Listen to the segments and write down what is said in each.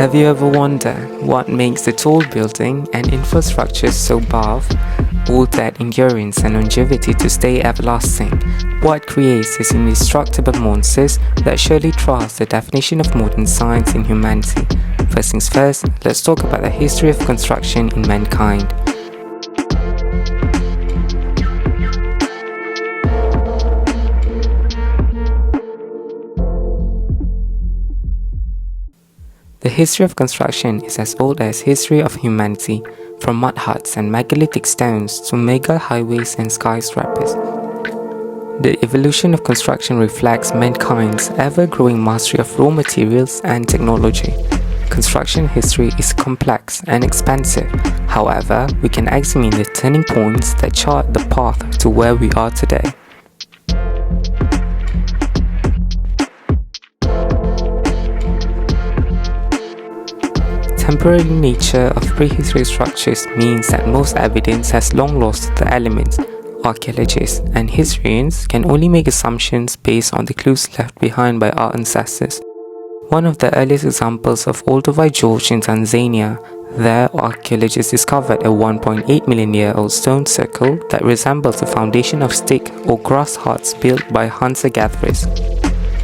Have you ever wondered what makes the tall building and infrastructure so buff, all that endurance and longevity to stay everlasting? What creates these indestructible monsters that surely trumps the definition of modern science and humanity? First things first, let's talk about the history of construction in mankind. The history of construction is as old as history of humanity, from mud huts and megalithic stones to mega highways and skyscrapers. The evolution of construction reflects mankind's ever-growing mastery of raw materials and technology. Construction history is complex and expansive. However, we can examine the turning points that chart the path to where we are today. Temporary nature of prehistoric structures means that most evidence has long lost the elements. Archaeologists and historians can only make assumptions based on the clues left behind by our ancestors. One of the earliest examples of Olduvai Gorge in Tanzania, there archaeologists discovered a 1.8 million year old stone circle that resembles the foundation of stick or grass huts built by hunter-gatherers.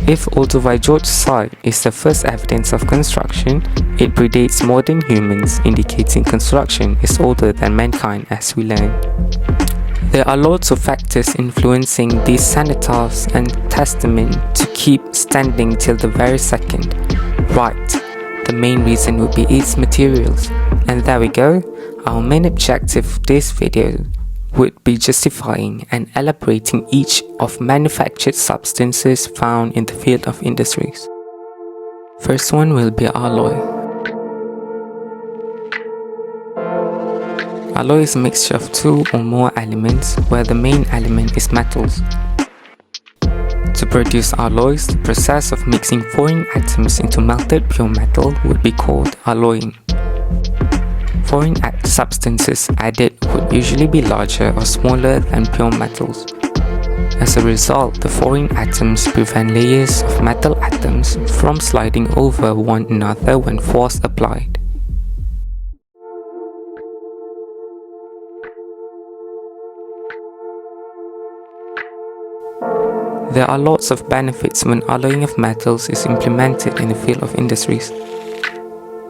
If Olduvai Gorge site is the first evidence of construction, it predates modern humans, indicating construction is older than mankind as we learn. There are lots of factors influencing these cenotaphs and testament to keep standing till the very second. Right, the main reason would be its materials. And there we go, our main objective of this video would be justifying and elaborating each of manufactured substances found in the field of industries. First one will be alloy. Alloy is a mixture of two or more elements where the main element is metals. To produce alloys, the process of mixing foreign atoms into melted pure metal would be called alloying. Foreign substances added would usually be larger or smaller than pure metals. As a result, the foreign atoms prevent layers of metal atoms from sliding over one another when force applied. There are lots of benefits when alloying of metals is implemented in the field of industries.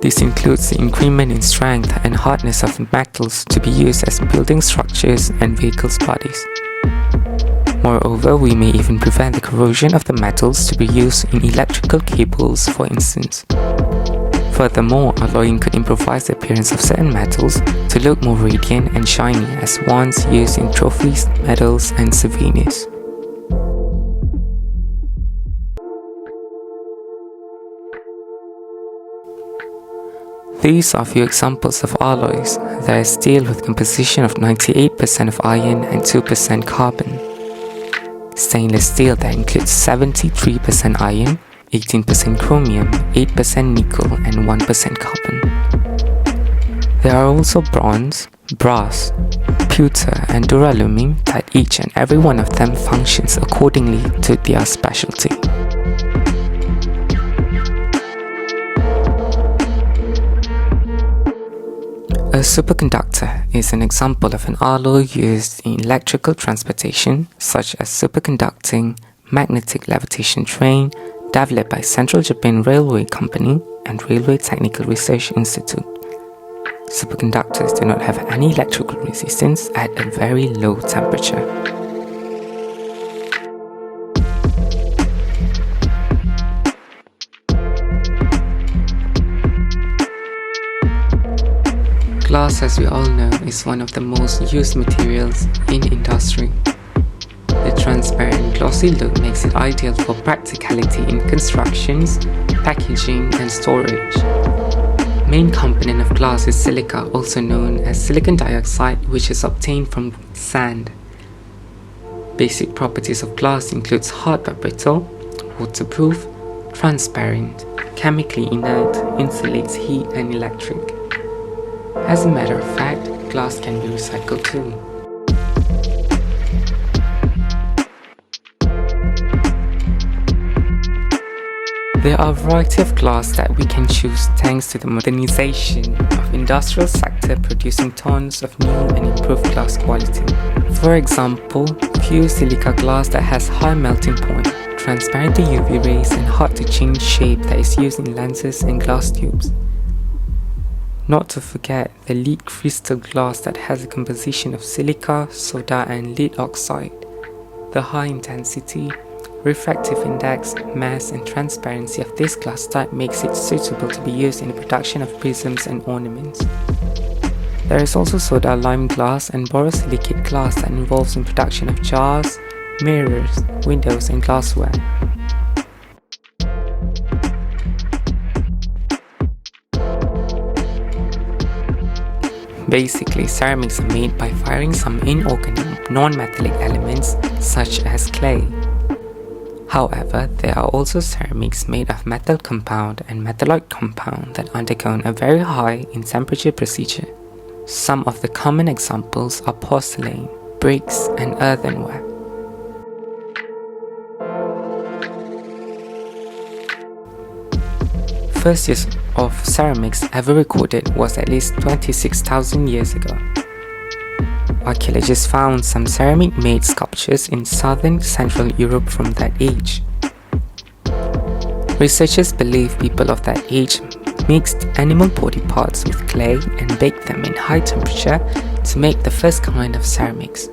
This includes the increment in strength and hardness of metals to be used as building structures and vehicles bodies. Moreover, we may even prevent the corrosion of the metals to be used in electrical cables, for instance. Furthermore, alloying could improvise the appearance of certain metals to look more radiant and shiny as ones used in trophies, medals, and souvenirs. These are a few examples of alloys. There is steel with composition of 98% of iron and 2% carbon. Stainless steel that includes 73% iron, 18% chromium, 8% nickel and 1% carbon. There are also bronze, brass, pewter and duralumin that each and every one of them functions accordingly to their specialty. A superconductor is an example of an alloy used in electrical transportation, such as superconducting magnetic levitation train developed by Central Japan Railway Company and Railway Technical Research Institute. Superconductors do not have any electrical resistance at a very low temperature. Glass, as we all know, is one of the most used materials in industry. The transparent, glossy look makes it ideal for practicality in constructions, packaging, and storage. Main component of glass is silica, also known as silicon dioxide, which is obtained from sand. Basic properties of glass includes hard but brittle, waterproof, transparent, chemically inert, insulates heat and electric. As a matter of fact, glass can be recycled too. There are a variety of glass that we can choose thanks to the modernization of industrial sector producing tons of new and improved glass quality. For example, fused silica glass that has high melting point, transparent to UV rays and hard to change shape that is used in lenses and glass tubes. Not to forget the lead crystal glass that has a composition of silica, soda and lead oxide. The high intensity, refractive index, mass and transparency of this glass type makes it suitable to be used in the production of prisms and ornaments. There is also soda lime glass and borosilicate glass that involves in production of jars, mirrors, windows and glassware. Basically, ceramics are made by firing some inorganic, non-metallic elements such as clay. However, there are also ceramics made of metal compound and metalloid compound that undergo a very high in temperature procedure. Some of the common examples are porcelain, bricks and earthenware. First use of ceramics ever recorded was at least 26,000 years ago. Archaeologists found some ceramic-made sculptures in southern Central Europe from that age. Researchers believe people of that age mixed animal body parts with clay and baked them in high temperature to make the first kind of ceramics.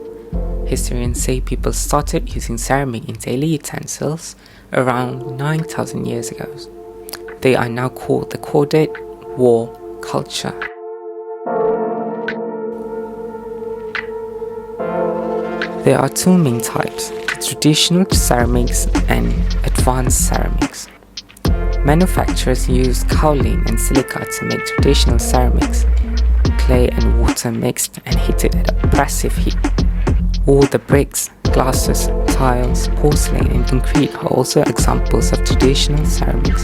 Historians say people started using ceramic in daily utensils around 9,000 years ago. They are now called the corded war culture. There are two main types, the traditional ceramics and advanced ceramics. Manufacturers use kaolin and silica to make traditional ceramics. Clay and water mixed and heated at oppressive heat. All the bricks, glasses, tiles, porcelain and concrete are also examples of traditional ceramics.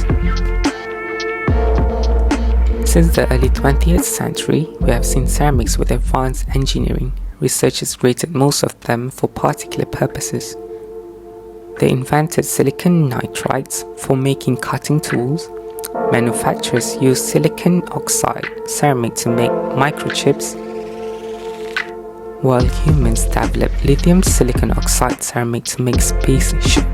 Since the early 20th century, we have seen ceramics with advanced engineering. Researchers created most of them for particular purposes. They invented silicon nitrides for making cutting tools. Manufacturers used silicon oxide ceramic to make microchips, while humans developed lithium silicon oxide ceramic to make spaceships.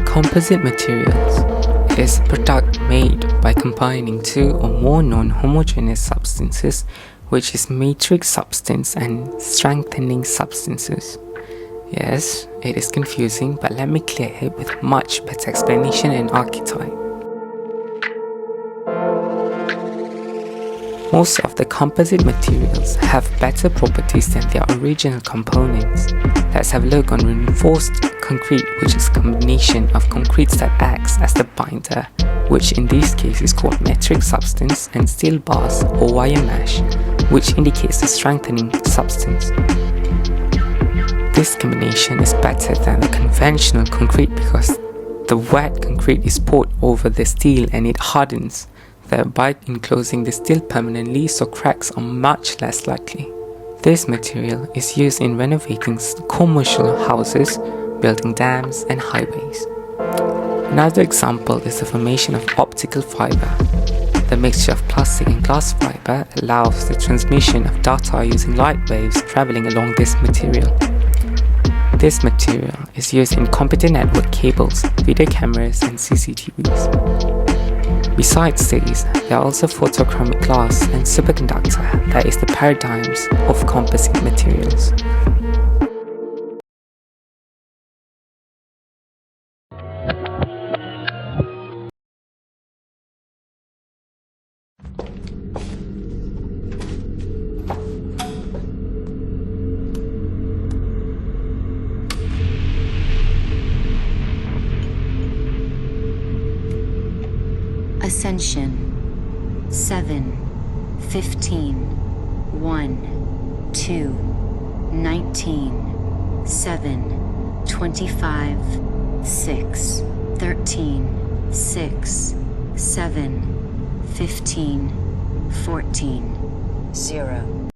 Composite materials is a product made by combining two or more non-homogeneous substances, which is matrix substance and strengthening substances. Yes, it is confusing, but let me clear it with much better explanation and archetype. Most of the composite materials have better properties than their original components. Let's have a look on reinforced concrete, which is a combination of concretes that acts as the binder, which in this case is called metric substance, and steel bars or wire mesh, which indicates the strengthening substance. This combination is better than the conventional concrete because the wet concrete is poured over the steel and it hardens, thereby enclosing the steel permanently, so cracks are much less likely. This material is used in renovating commercial houses, building dams and highways. Another example is the formation of optical fiber. The mixture of plastic and glass fiber allows the transmission of data using light waves traveling along this material. This material is used in computer network cables, video cameras and CCTVs. Besides these, there are also photochromic glass and superconductor that is the paradigms of composite materials. Ascension 7, 15, 1, 2, 19, 7, 25, 6, 13, 6, 7, 15, 14, 0.